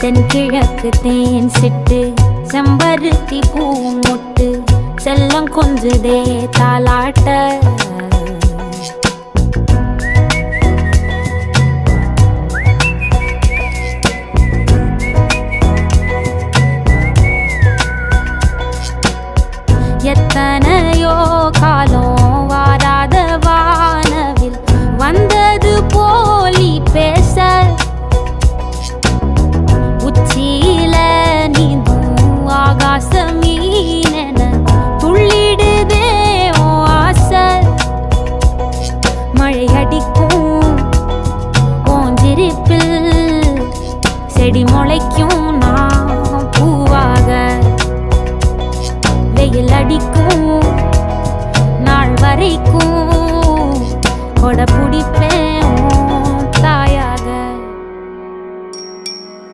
தென்கிழக்கு தேன் சிட்டு செம்பருத்தி பூ முட்டு செல்லம் கொஞ்சுதே தாலாட்ட எத்தனையோ காலம் வாராத வானவில் வந்தது போலி பேச உச்சியில நீந்தும் ஆகாச மீனென துள்ளிடுதே ஓ ஆசை மழை அடிக்கும் ஓஞ்சிருப்பில் செடி முளைக்கும் நான் பூவாக வெயில் அடிக்கும் நாள் வரைக்கும் கொடை பிடிப்பேன்